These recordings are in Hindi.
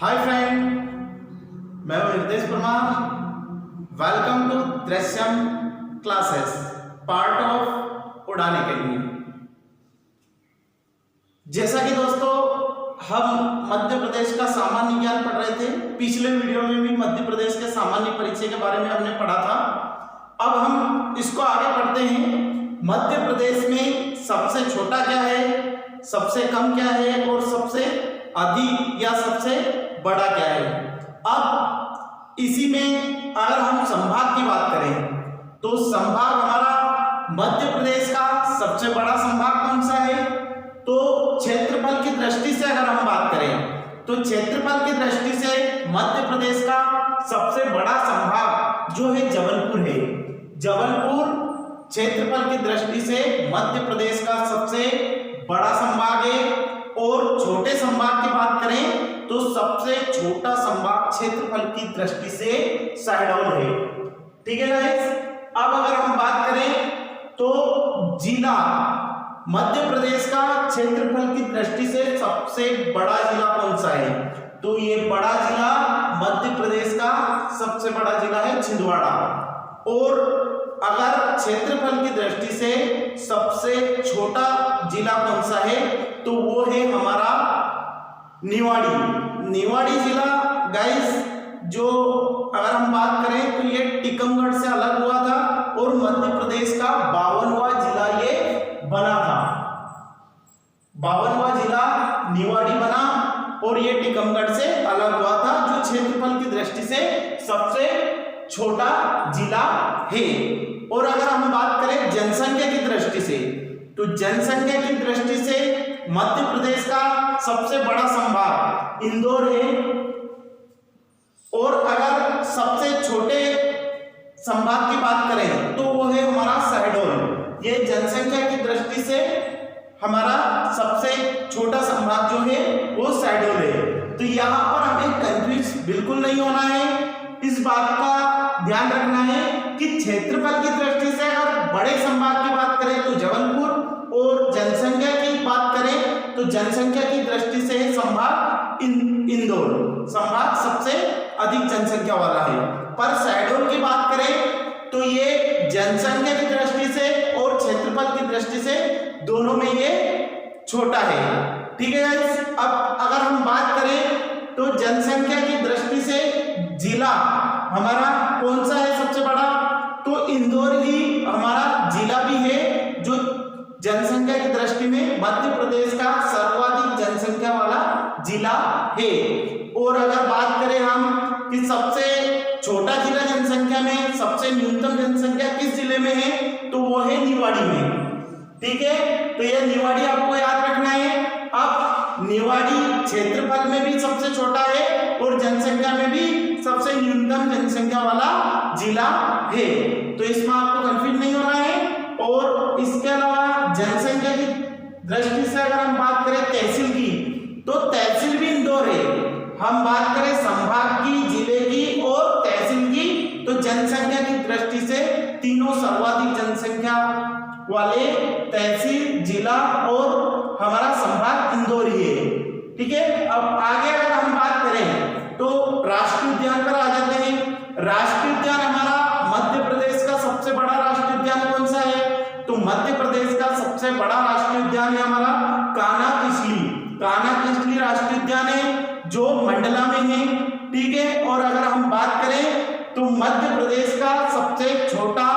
हाय फ्रेंड, मैं हूं Nirdesh Parmar. Welcome to Drishyam classes, part of Udaan academy. जैसा कि दोस्तों हम मध्य प्रदेश का सामान्य ज्ञान पढ़ रहे थे, पिछले वीडियो में भी मध्य प्रदेश के सामान्य परिचय के बारे में हमने पढ़ा था। अब हम इसको आगे पढ़ते हैं। मध्य प्रदेश में सबसे छोटा क्या है, सबसे कम क्या है और सबसे अधिक या सबसे बड़ा क्या है। अब इसी में अगर हम संभाग की बात करें तो संभाग हमारा मध्य प्रदेश का सबसे बड़ा संभाग कौन सा है, तो क्षेत्रफल की दृष्टि से अगर हम बात करें तो क्षेत्रफल की दृष्टि से मध्य प्रदेश का सबसे बड़ा संभाग जो है जबलपुर है। जबलपुर क्षेत्रफल की दृष्टि से मध्य प्रदेश का सबसे बड़ा संभाग है। और छोटे संभाग की बात करें तो सबसे छोटा संभाग क्षेत्रफल की दृष्टि से शहडोल है। ठीक है गाइस। अब अगर हम बात करें तो जिला मध्य प्रदेश का क्षेत्रफल की दृष्टि से सबसे बड़ा जिला कौन सा है, तो ये बड़ा जिला मध्य प्रदेश का सबसे बड़ा जिला है छिंदवाड़ा। और अगर क्षेत्रफल की दृष्टि से सबसे छोटा जिला कौन सा है तो वो है हमारा निवाड़ी। निवाड़ी जिला गाइस जो अगर हम बात करें तो ये टीकमगढ़ से अलग हुआ था और मध्य प्रदेश का 52वां जिला ये बना था। 52वां जिला निवाड़ी बना और ये टीकमगढ़ से अलग हुआ था, जो क्षेत्रफल की दृष्टि से सबसे छोटा जिला है। और अगर हम बात करें जनसंख्या की दृष्टि से तो जनसंख्या की दृष्टि से मध्य प्रदेश का सबसे बड़ा संभाग इंदौर है। और अगर सबसे छोटे संभाग की बात करें तो वो है हमारा शहडोल। ये जनसंख्या की दृष्टि से हमारा सबसे छोटा संभाग जो है वो शहडोल है। तो यहाँ पर हमें कंफ्यूज बिल्कुल नहीं होना है, इस बात का ध्यान रखना है कि क्षेत्रफल की दृष्टि से अगर बड़े संभाग की बात करें तो जबलपुर, और जनसंख्या की बात करें तो जनसंख्या की दृष्टि से संभाग इंदौर संभाग सबसे अधिक जनसंख्या वाला है। पर शहडोल की बात करें तो ये जनसंख्या की दृष्टि से और क्षेत्रफल की दृष्टि से दोनों में ये छोटा है। ठीक है गाइस। अब अगर हम बात करें तो जनसंख्या की दृष्टि से जिला हमारा कौन सा है सबसे बड़ा, तो इंदौर ही हमारा जिला भी है जो जनसंख्या की दृष्टि में मध्य प्रदेश का सर्वाधिक जनसंख्या वाला जिला है। और अगर बात करें हम कि सबसे छोटा जिला जनसंख्या में, सबसे न्यूनतम जनसंख्या किस जिले में है, तो वो है निवाड़ी में। ठीक है, तो ये निवाड़ी आपको याद रखना है। अब निवाड़ी क्षेत्रफल में भी सबसे छोटा है और जनसंख्या में भी सबसे न्यूनतम जनसंख्या वाला जिला है। तो इसमें आपको कंफ्यूज नहीं होना है। और इसके अलावा जनसंख्या की दृष्टि से अगर हम बात करें तहसील की तो तहसील भी इंदौर है। हम बात करें संभाग की, जिले की और तहसील की तो जनसंख्या की दृष्टि से तीनों सर्वाधिक जनसंख्या वाले तहसील, जिला और हमारा संभाग इंदौर ही है। ठीक है। अब आगे अगर हम बात करें तो राष्ट्रीय उद्यान पर आ जाते हैं। राष्ट्रीय उद्यान हमारा मध्य प्रदेश का सबसे बड़ा राष्ट्रीय उद्यान कौन सा है, तो मध्य प्रदेश का सबसे बड़ा राष्ट्रीय उद्यान है हमारा कान्हा-किसली। कान्हा-किसली राष्ट्रीय उद्यान है जो मंडला में है। ठीक है। और अगर हम बात करें तो मध्य प्रदेश का सबसे छोटा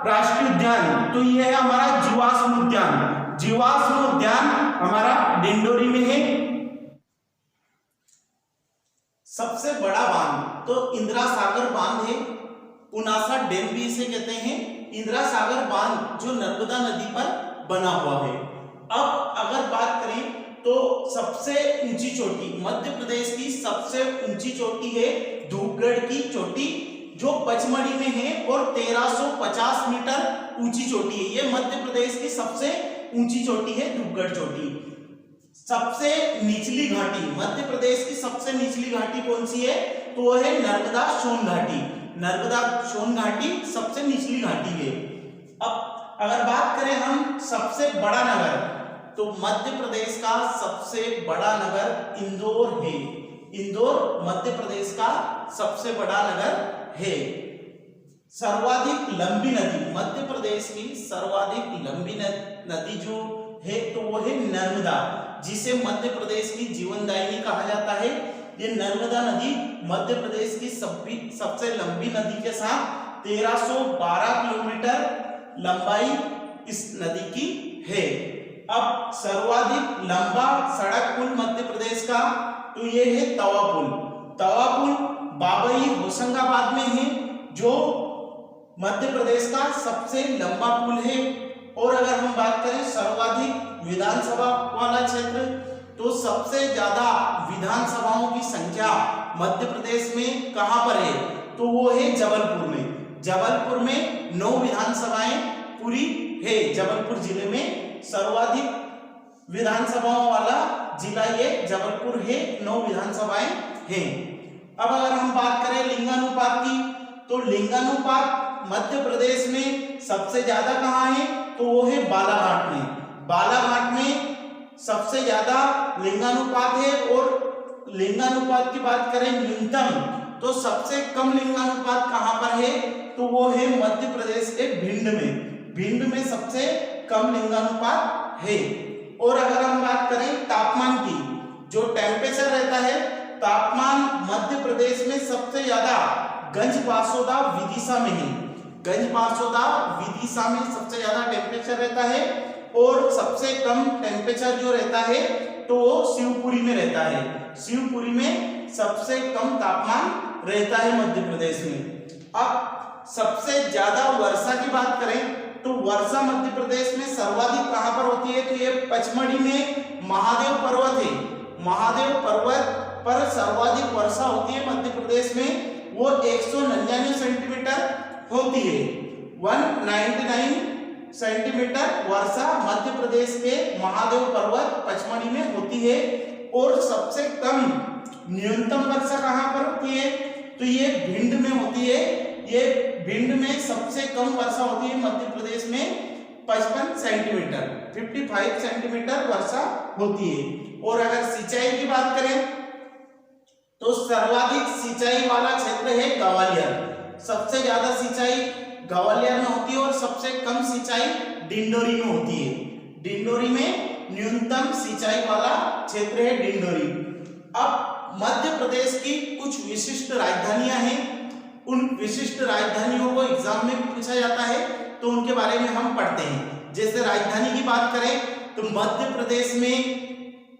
राष्ट्रीय उद्यान तो यह है हमारा जीवाश्म उद्यान। जीवाश्म उद्यान हमारा डिंडोरी में है। सबसे बड़ा बांध तो इंदिरा सागर बांध है, पुनासा डैम भी इसे कहते हैं। इंदिरा सागर बांध जो नर्मदा नदी पर बना हुआ है। अब अगर बात करें तो सबसे ऊंची चोटी मध्य प्रदेश की सबसे ऊंची चोटी है धूपगढ़ की चोटी जो पचमढ़ी में है और 1350 मीटर ऊंची चोटी है। ये मध्य प्रदेश की सबसे ऊंची चोटी है धूपगढ़ चोटी। सबसे निचली घाटी मध्य प्रदेश की सबसे निचली घाटी कौन सी है, तो वो है नर्मदा सोन घाटी। नर्मदा सोन घाटी सबसे निचली घाटी है। अब अगर बात करें हम सबसे बड़ा नगर तो मध्य प्रदेश का सबसे बड़ा नगर इंदौर है। इंदौर मध्य प्रदेश का सबसे बड़ा नगर है। सर्वाधिक लंबी नदी, मध्य प्रदेश की सर्वाधिक लंबी नदी जो है तो वो है नर्मदा, जिसे मध्य प्रदेश की जीवनदायिनी कहा जाता है। ये नर्मदा नदी मध्य प्रदेश की सबसे लंबी नदी के साथ 1312 किलोमीटर लंबाई इस नदी की है। अब सर्वाधिक लंबा सड़क पुल मध्य प्रदेश का तो ये है तवा पुल। तवा पुल बाबई होशंगाबाद में है, जो मध्य प्रदेश का सबसे लंबा पुल है। और अगर हम बात करें सर्वाधिक विधानसभा वाला क्षेत्र, तो सबसे ज्यादा विधानसभाओं की संख्या मध्य प्रदेश में कहां पर है, तो वो है जबलपुर में। जबलपुर में 9 विधानसभाएं पूरी है। जबलपुर जिले में सर्वाधिक विधानसभाओं वाला जिला ये जबलपुर है, 9 विधानसभाएं हैं। अब अगर हम बात करें लिंगानुपात की, तो लिंगानुपात मध्य प्रदेश में सबसे ज्यादा कहां है, तो वो है बालाघाट में। बालाघाट में सबसे ज्यादा लिंगानुपात है। और लिंगानुपात की बात करें न्यूनतम, तो सबसे कम लिंगानुपात कहां पर है, तो वो है मध्य प्रदेश के भिंड में। भिंड में सबसे कम लिंगानुपात है। और अगर हम बात करें तापमान की, जो टेम्परेचर रहता है, तापमान मध्य प्रदेश में सबसे ज्यादा गंजबासौदा विदिशा में है। गंजबासौदा विदिशा में सबसे ज्यादा टेम्परेचर रहता है। और सबसे कम टेम्परेचर जो रहता है तो वो शिवपुरी में रहता है। शिवपुरी में सबसे कम तापमान रहता है मध्य प्रदेश में। अब सबसे ज्यादा वर्षा की बात करें, तो वर्षा मध्य प्रदेश में सर्वाधिक कहां पर होती है, तो ये पचमढ़ी में महादेव पर्वत है। महादेव पर्वत पर सर्वाधिक वर्षा होती है मध्य प्रदेश में, वो 199 सेंटीमीटर होती है। 199 सेंटीमीटर वर्षा मध्य प्रदेश के महादेव पर्वत पचमढ़ी में होती है। और सबसे कम न्यूनतम वर्षा कहां पर होती है, तो ये भिंड में होती है। ये भिंड में सबसे कम वर्षा होती है मध्य प्रदेश में 55 सेंटीमीटर, 55 सेंटीमीटर वर्षा होती है। और अगर सिंचाई की बात करें, तो सर्वाधिक सिंचाई वाला क्षेत्र है ग्वालियर। सबसे ज्यादा सिंचाई ग्वालियर में होती है और सबसे कम सिंचाई डिंडोरी में होती है। डिंडोरी में न्यूनतम सिंचाई वाला क्षेत्र है डिंडोरी। अब मध्य प्रदेश की कुछ विशिष्ट राजधानियां हैं। उन विशिष्ट राजधानियों को एग्जाम में भी पूछा जाता है, तो उनके बारे में हम पढ़ते हैं। जैसे राजधानी की बात करें, तो मध्य प्रदेश में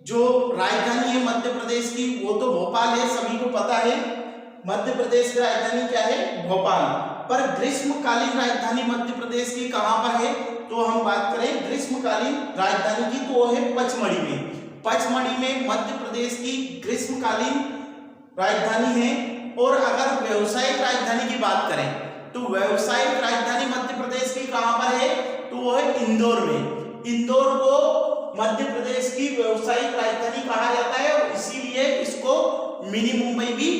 जो राजधानी है मध्य प्रदेश की, वो तो भोपाल है, सभी को पता है। मध्य प्रदेश की राजधानी क्या है, भोपाल। पर ग्रीष्मकालीन राजधानी मध्य प्रदेश की कहां पर है, तो हम बात करें ग्रीष्मकालीन राजधानी की, तो वो है पचमढ़ी में। पचमढ़ी में मध्य प्रदेश की ग्रीष्मकालीन राजधानी है। और अगर व्यवसायिक राजधानी की बात करें, तो व्यवसायिक राजधानी मध्य प्रदेश की कहां पर है, तो वो है इंदौर में। इंदौर को मध्य प्रदेश की व्यवसायिक राजधानी कहा जाता है और इसीलिए इसको मिनी मुंबई भी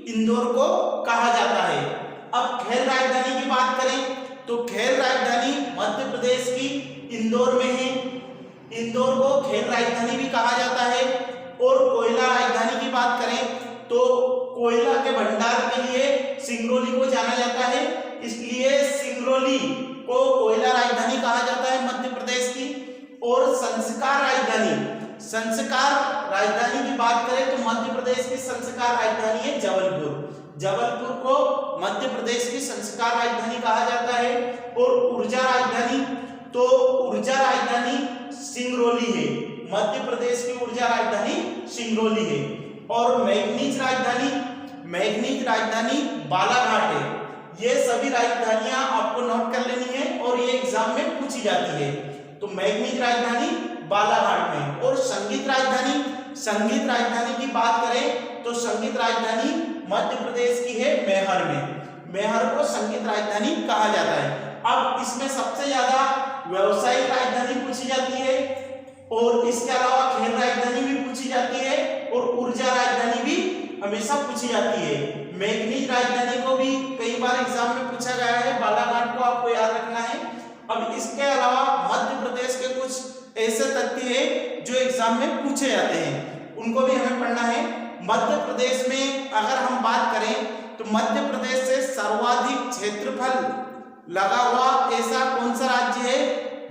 इंदौर को कहा जाता है। अब खेल राजधानी की बात करें, तो खेल राजधानी मध्य प्रदेश की इंदौर में है। इंदौर को खेल राजधानी भी कहा जाता है। और कोयला राजधानी की बात करें, तो कोयला के भंडार के लिए सिंगरौली को जाना जाता है, इसलिए सिंगरौली को कोयला राजधानी कहा जाता है मध्य प्रदेश की। और संस्कार राजधानी की बात करें, तो मध्य प्रदेश की संस्कार राजधानी है जबलपुर। जबलपुर को मध्य प्रदेश की संस्कार राजधानी कहा जाता है। और ऊर्जा राजधानी, तो ऊर्जा राजधानी सिंगरौली है। मध्य प्रदेश की ऊर्जा राजधानी सिंगरौली है। और मैग्नीज राजधानी बालाघाट है। ये सभी राजधानियां आपको नोट कर लेनी है और ये एग्जाम में पूछी जाती है। तो मैग्नीज राजधानी बालाघाट में। और संगीत राजधानी की बात करें, तो संगीत राजधानी मध्य प्रदेश की है मैहर में। मैहर को संगीत राजधानी कहा जाता है। अब इसमें सबसे ज्यादा व्यवसायिक राजधानी पूछी जाती है और इसके अलावा खेल राजधानी भी पूछी जाती है और ऊर्जा राजधानी भी हमेशा पूछी जाती है। मैग्नीज राजधानी को भी कई बार एग्जाम में पूछा गया है, बालाघाट को आपको याद रखना है। अब इसके अलावा मध्य प्रदेश के कुछ ऐसे तथ्य हैं जो एग्जाम में पूछे जाते हैं, उनको भी हमें पढ़ना है। मध्य प्रदेश में अगर हम बात करें तो मध्य प्रदेश से सर्वाधिक क्षेत्रफल लगा हुआ ऐसा कौन सा राज्य है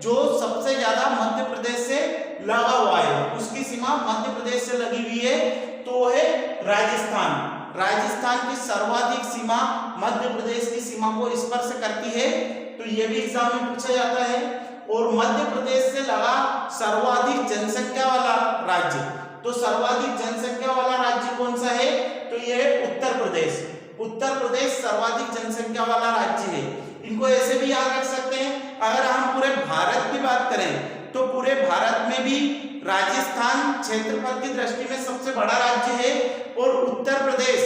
जो सबसे ज्यादा मध्य प्रदेश से लगा हुआ है, उसकी सीमा मध्य प्रदेश से लगी हुई है, तो वो है राजस्थान। राजस्थान की सर्वाधिक सीमा मध्य प्रदेश की सीमा को स्पर्श करती है, तो ये भी एग्जाम में पूछा जाता है। और मध्य प्रदेश से लगा सर्वाधिक जनसंख्या वाला राज्य, तो सर्वाधिक जनसंख्या वाला राज्य कौन सा है, तो ये है उत्तर प्रदेश। उत्तर प्रदेश सर्वाधिक जनसंख्या वाला राज्य है। इनको ऐसे भी याद रख सकते हैं, अगर हम पूरे भारत की बात करें तो पूरे भारत में भी राजस्थान क्षेत्रफल की दृष्टि में सबसे बड़ा राज्य है और उत्तर प्रदेश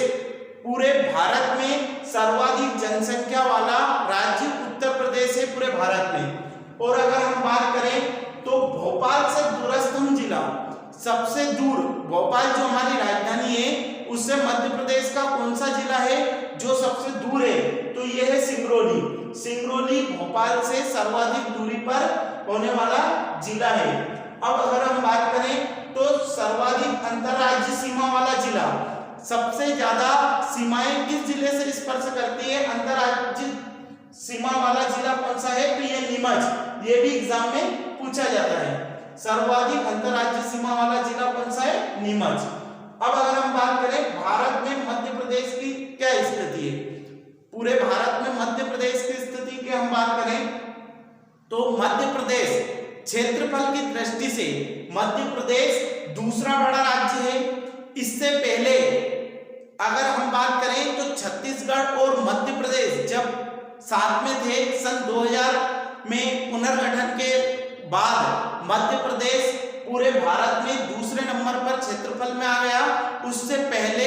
पूरे भारत में सर्वाधिक जनसंख्या वाला राज्य उत्तर प्रदेश है पूरे भारत में। और अगर हम बात करें तो भोपाल से दूरस्थम जिला, सबसे दूर भोपाल जो हमारी राजधानी है उससे मध्य प्रदेश का कौन सा जिला है जो सबसे दूर है, तो यह है सिंगरौली। सिंगरौली भोपाल से सर्वाधिक दूरी पर होने वाला जिला है। अब अगर हम बात करें तो सर्वाधिक अंतरराज्यीय सीमा वाला जिला, सबसे ज्यादा सीमाएं किस जिले से स्पर्श करती है, अंतरराज्यीय सीमा वाला जिला कौन सा है, तो ये नीमच। ये भी एग्जाम में पूछा जाता है, सर्वाधिक अंतरराज्यीय सीमा वाला जिला कौन सा है, नीमच। अब अगर हम बात करें भारत में मध्य प्रदेश की क्या स्थिति है, पूरे भारत में मध्य प्रदेश की स्थिति की हम बात करें तो मध्य प्रदेश क्षेत्रफल की दृष्टि से मध्य प्रदेश दूसरा बड़ा राज्य है। इससे पहले अगर हम बात करें तो छत्तीसगढ़ और मध्य प्रदेश जब साथ में थे, सन 2000 में पुनर्गठन के बाद मध्य प्रदेश पूरे भारत में दूसरे नंबर पर क्षेत्रफल में आ गया। उससे पहले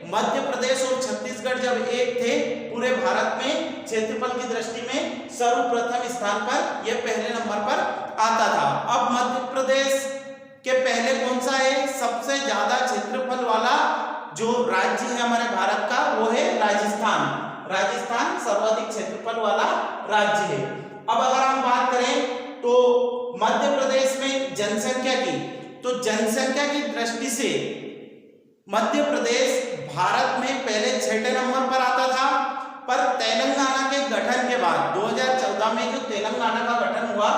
मध्य प्रदेश और छत्तीसगढ़ जब एक थे पूरे भारत में क्षेत्रफल की दृष्टि में सर्वप्रथम स्थान पर यह पहले नंबर पर आता था। अब मध्य प्रदेश के पहले कौन सा है, सबसे ज्यादा क्षेत्रफल वाला जो राज्य है हमारे भारत का वो है राजस्थान। राजस्थान सर्वाधिक क्षेत्रफल वाला राज्य है। अब अगर हम बात करें तो मध्य प्रदेश में जनसंख्या की, तो जनसंख्या की दृष्टि से मध्य प्रदेश भारत में पहले 6ठे नंबर पर आता था, पर तेलंगाना के गठन के बाद 2014 में जो तेलंगाना का गठन हुआ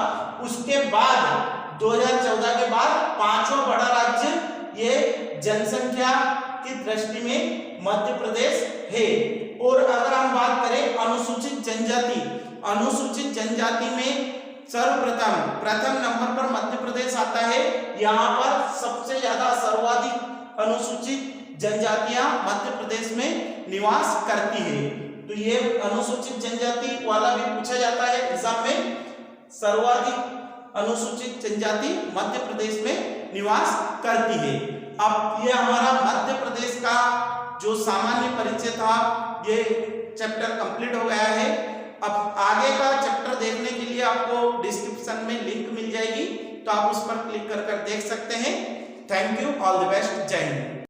उसके बाद 2014 के बाद पांचवा बड़ा राज्य ये जनसंख्या की दृष्टि में मध्य प्रदेश है। और अगर हम बात करें अनुसूचित जनजाति, अनुसूचित जनजाति में प्रथम नंबर पर मध्य प्रदेश आता है। यहाँ पर सबसे ज्यादा सर्वाधिक अनुसूचित जनजातियां मध्य प्रदेश में निवास करती है, तो ये अनुसूचित जनजाति वाला भी पूछा जाता है एग्जाम में। सर्वाधिक अनुसूचित जनजाति मध्य प्रदेश में निवास करती है। अब ये हमारा मध्य प्रदेश का जो सामान्य परिचय था ये चैप्टर कंप्लीट हो गया है। अब आगे का चैप्टर देखने के लिए आपको डिस्क्रिप्शन में लिंक मिल जाएगी, तो आप उस पर क्लिक कर देख सकते हैं। Thank you, all the best, जय हिंद।